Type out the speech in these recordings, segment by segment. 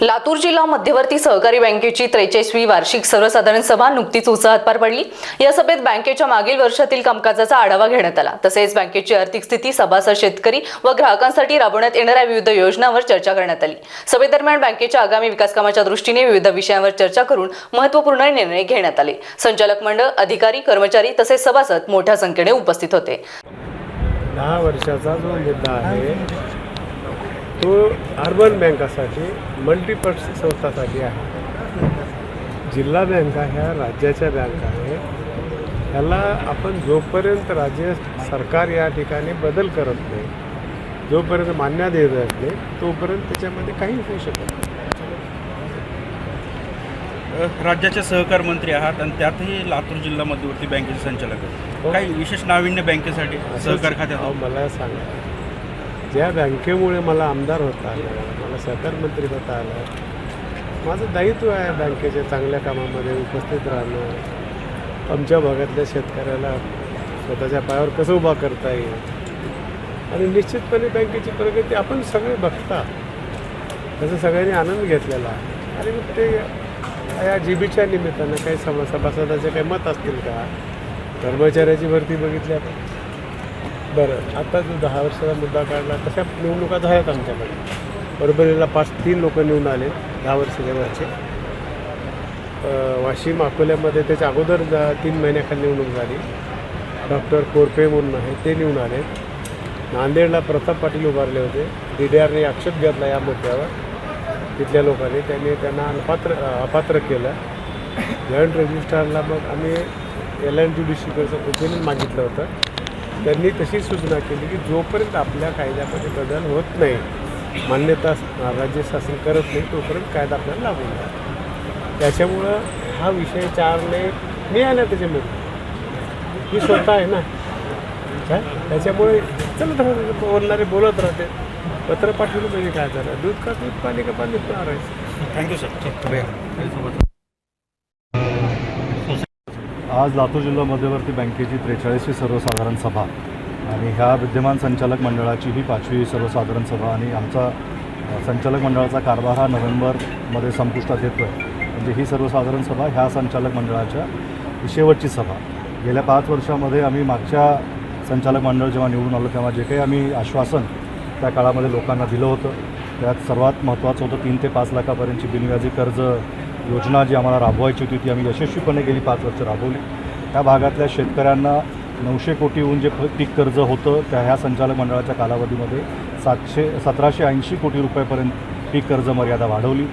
लातूर जिल्हा मध्यवर्ती सहकारी बँकेची 43वी वार्षिक सर्वसाधारण सभा नुकतीच उत्साहात पार पडली। या सभेत बँकेच्या मागील वर्षातील कामकाजाचा आढावा घेण्यात आला। तसेच बँकेची आर्थिक स्थिती, सभासद, शेतकरी व ग्राहकांसाठी राबवण्यात येणाऱ्या विविध योजनांवर चर्चा करण्यात आली। सभेदरम्यान बँकेच्या आगामी विकास कामाच्या दृष्टीने विविध विषयांवर चर्चा करून महत्त्वपूर्ण निर्णय घेण्यात आले। संचालक मंडळ, अधिकारी, कर्मचारी तसेच सभासद मोठ्या संख्येने उपस्थित होते। 10 वर्षाचा जो मुद्दा आहे तो अर्बन बँकासाठी, मल्टीपर्पज संस्थासाठी आहे। जिल्हा बँका ह्या राज्याच्या बँका आहेत। ह्याला आपण जोपर्यंत राज्य सरकार या ठिकाणी बदल करत नाही, जोपर्यंत मान्यता देत नाही, तोपर्यंत त्याच्यामध्ये काही होऊ शकत नाही। राज्याचे सहकार मंत्री आहात आणि त्यातही लातूर जिल्हा मध्यवर्ती बँकेचे संचालक आहेत। काही विशेष नाविन्य बँकेसाठी सहकार खात्यात मला सांगा, ज्या बँकेमुळे मला आमदार होता आलं, मला सहकार मंत्री होता आलं, माझं दायित्व आहे बँकेच्या चांगल्या कामामध्ये उपस्थित राहणं, आमच्या भागातल्या शेतकऱ्याला स्वतःच्या पायावर कसं उभा करता येईल आणि निश्चितपणे बँकेची प्रगती आपण सगळे बघता, त्याचा सगळ्यांनी आनंद घेतलेला आहे। आणि मग ते या जीबीच्या निमित्तानं काही सभासदाचे काही मत असतील का? कर्मचाऱ्याची भरती बघितली आपण। बरं, आता जो 10 वर्षाचा मुद्दा काढला, तशा निवडणुका झाल्यात आमच्याकडे। परभणीला 3 लोक निवडून आले 10 वर्षाच्या वरचे। वाशिम, अकोल्यामध्ये त्याच्या अगोदर 3 महिन्याखाली निवडणूक झाली। डॉक्टर कोरपे म्हणून आहे, ते निवडून आले। नांदेडला प्रताप पाटील उभारले होते, DDRने आक्षेप घेतला या मुद्द्यावर तिथल्या लोकांनी, त्यांना अपात्र केलं। जॉईंट रजिस्ट्रारला मग आम्ही LNJudicialचं ओपिनियन मागितलं होतं। त्यांनी तशी सूचना केली की जोपर्यंत आपल्या कायद्यामध्ये बदल होत नाही, मान्यता राज्य शासन करत नाही, तोपर्यंत कायदा आपल्याला लागू नाही। त्याच्यामुळं हा विषय 4ने मिळाला त्याच्यामध्ये, ही स्वतः आहे ना काय, त्याच्यामुळे चलत राहते, बोलणारे बोलत राहते। पत्र पाठवलं म्हणजे काय झालं, दूध का दूध, पाणी का पाणी राहायचं। Thank you sir. आज लातूर जिल्हा मध्यवर्ती बँकेची 43वी सर्वसाधारण सभा आणि ह्या विद्यमान संचालक मंडळाची ही 5वी सर्वसाधारण सभा आणि आमचा संचालक मंडळाचा कारभार हा नोव्हेंबरमध्ये संपुष्टात येतो आहे। म्हणजे ही सर्वसाधारण सभा ह्या संचालक मंडळाच्या शेवटची सभा। गेल्या 5 वर्षामध्ये आम्ही मागच्या संचालक मंडळ जेव्हा निवडून आलो तेव्हा जे काही आम्ही आश्वासन त्या काळामध्ये लोकांना दिलं होतं, त्यात सर्वात महत्त्वाचं होतं 3 ते 5 लाखापर्यंतची बिनव्याजी कर्ज योजना जी आम्हाला राबवायची होती ती आम्ही यशस्वीपणे गेली 5 वर्ष राबवली। त्या भागातल्या शेतकऱ्यांना 900 कोटीहून जे पीक कर्ज होतं त्या ह्या संचालक मंडळाच्या कालावधीमध्ये 1780 कोटी रुपयापर्यंत पीक कर्ज मर्यादा वाढवली।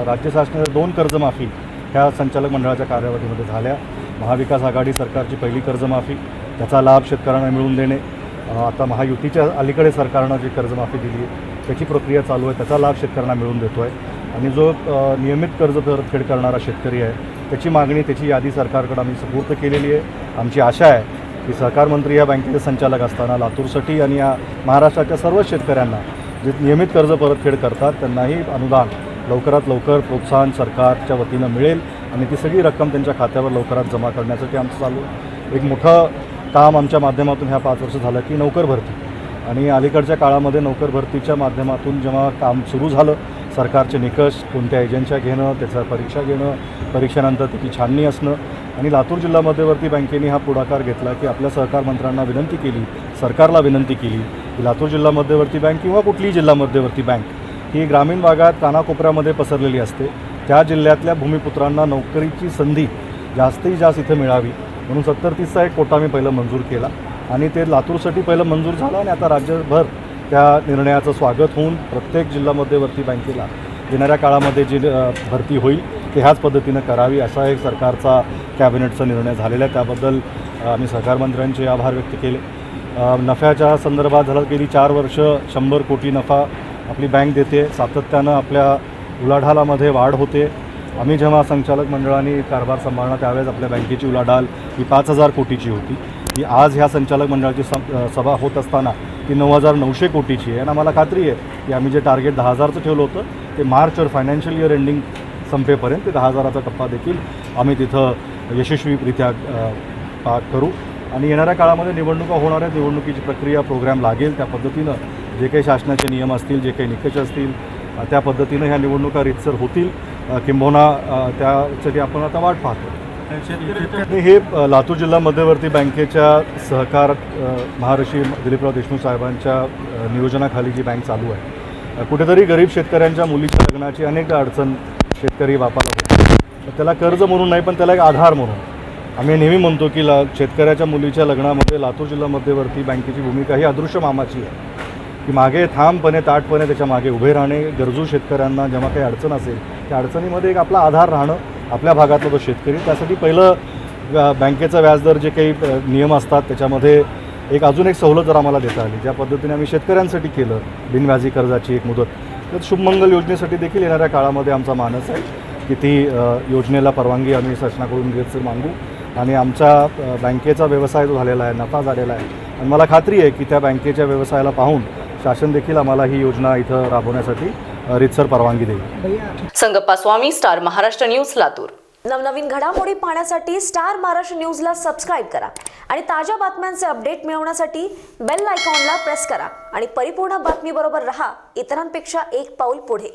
राज्य शासनाच्या 2 कर्जमाफी ह्या संचालक मंडळाच्या कालावधीमध्ये झाल्या। महाविकास आघाडी सरकारची पहिली कर्जमाफी, त्याचा लाभ शेतकऱ्यांना मिळवून देणे। आता महायुतीच्या अलीकडे सरकारनं जी कर्जमाफी दिली आहे त्याची प्रक्रिया चालू आहे, त्याचा लाभ शेतकऱ्यांना मिळवून देतो आहे। आणि जो नियमित कर्ज परतफेड करणारा शेतकरी आहे त्याची मागणी, त्याची यादी सरकारकडे आम्ही सुपूर्द केलेली आहे। आमची आशा आहे की सहकार मंत्री या बँकेचे संचालक असताना लातूरसाठी आणि या महाराष्ट्राच्या सर्व शेतकऱ्यांना जे नियमित कर्ज परतफेड करतात त्यांनाही अनुदान लवकरात लवकर प्रोत्साहन सरकारच्या वतीनं मिळेल आणि ती सगळी रक्कम त्यांच्या खात्यावर लवकरात जमा करण्यासाठी आमचं चालू एक मोठं काम आमच्या माध्यमातून ह्या 5 वर्ष झालं की नोकर भरती। आणि अलीकडच्या काळामध्ये नोकर भरतीच्या माध्यमातून जेव्हा काम सुरू झालं, सरकारचे निकष, कोणत्या एजन्सीच्या घेणं, त्याचा परीक्षा घेणं, परीक्षेनंतर त्याची छाननी असणं आणि लातूर जिल्हा मध्यवर्ती बँकेने हा पुढाकार घेतला की आपल्या सहकार मंत्र्यांना विनंती केली, सरकारला विनंती केली की लातूर जिल्हा मध्यवर्ती बँक किंवा कुठलीही जिल्हा मध्यवर्ती बँक ही ग्रामीण भागात कानाकोपऱ्यामध्ये पसरलेली असते, त्या जिल्ह्यातल्या भूमिपुत्रांना नोकरीची संधी जास्तीत जास्त इथं मिळावी म्हणून 70-30चा एक कोटा मी पहिलं मंजूर केला आणि ते लातूरसाठी पहिलं मंजूर झालं आणि आता राज्यभर त्या निर्णयाचं स्वागत होऊन प्रत्येक जिल्हा मध्यवर्ती बँकेला येणाऱ्या काळामध्ये जी भरती होईल ते ह्याच पद्धतीनं करावी असा एक सरकारचा कॅबिनेटचा निर्णय झालेला आहे। त्याबद्दल आम्ही सहकार मंत्र्यांचे आभार व्यक्त केले। नफ्याच्या संदर्भात झालं, गेली 4 वर्ष 100 कोटी नफा आपली बँक देते, सातत्यानं आपल्या उलाढालामध्ये वाढ होते। आम्ही जेव्हा संचालक मंडळाने कारभार सांभाळला त्यावेळेस आपल्या बँकेची उलाढाल ही 5000 कोटीची होती, की आज ह्या संचालक मंडळाची सभा होत असताना ती 9900 कोटीची आहे। आणि आम्हाला खात्री आहे की आम्ही जे टार्गेट 10,000चं ठेवलं होतं ते मार्च और फायनान्शियल इयर एंडिंग संपेपर्यंत ते 10,000चा टप्पा देखील आम्ही तिथं यशस्वीरित्या पार करू। आणि येणाऱ्या काळामध्ये निवडणुका होणार आहेत, निवडणुकीची प्रक्रिया प्रोग्राम लागेल त्या पद्धतीनं जे काही शासनाचे नियम असतील, जे काही निकष असतील, त्या पद्धतीनं ह्या निवडणुका रीतसर होतील, किंबहुना त्यासाठी आपण आता वाट पाहतो. आणि हे लातूर जिल्हा मध्यवर्ती बँकेच्या सहकार महर्षी दिलीपराव देशमुख साहेबांच्या नियोजनाखाली जी बँक चालू आहे, कुठेतरी गरीब शेतकऱ्यांच्या मुलीच्या लग्नाची अनेकदा अडचण शेतकरी बापाला होते. त्याला कर्ज म्हणून नाही, पण त्याला एक आधार म्हणून आम्ही नेहमी म्हणतो की शेतकऱ्याच्या मुलीच्या लग्नामध्ये लातूर जिल्हा मध्यवर्ती बँकेची भूमिका ही अदृश्य मामाची आहे, की मागे ठामपणे ताटपणे त्याच्या मागे उभे राहणे, गरजू शेतकऱ्यांना जेव्हा काही अडचण असेल त्या अडचणीमध्ये एक आपला आधार राहणं, आपल्या भागातला तो शेतकरी. त्यासाठी पहिलं बँकेचा व्याजदर जे काही नियम असतात त्याच्यामध्ये एक अजून एक सवलत जर आम्हाला देता आली, ज्या पद्धतीने आम्ही शेतकऱ्यांसाठी केलं बिनव्याजी कर्जाची एक मुदत, तर शुभमंगल योजनेसाठी देखील येणाऱ्या काळामध्ये आमचा मानस आहे की ती योजनेला परवानगी आम्ही शासनाकडून घेत मागू. आणि आमच्या बँकेचा व्यवसाय जो झालेला आहे, नफा झालेला आहे, आणि मला खात्री आहे की त्या बँकेच्या व्यवसायाला पाहून शासन देखील आम्हाला ही योजना इथं राबवण्यासाठी रीतसर परवानगी देईल. संगप्पा स्वामी, स्टार महाराष्ट्र न्यूज, लातूर. नवनवीन घडामोडी पाहण्यासाठी स्टार महाराष्ट्र न्यूजला सबस्क्राईब करा आणि ताज्या बातम्यांचे अपडेट मिळवण्यासाठी बेल आयकॉनला प्रेस करा आणि परिपूर्ण बातमीबरोबर रहा, इतरांपेक्षा एक पाऊल पुढे.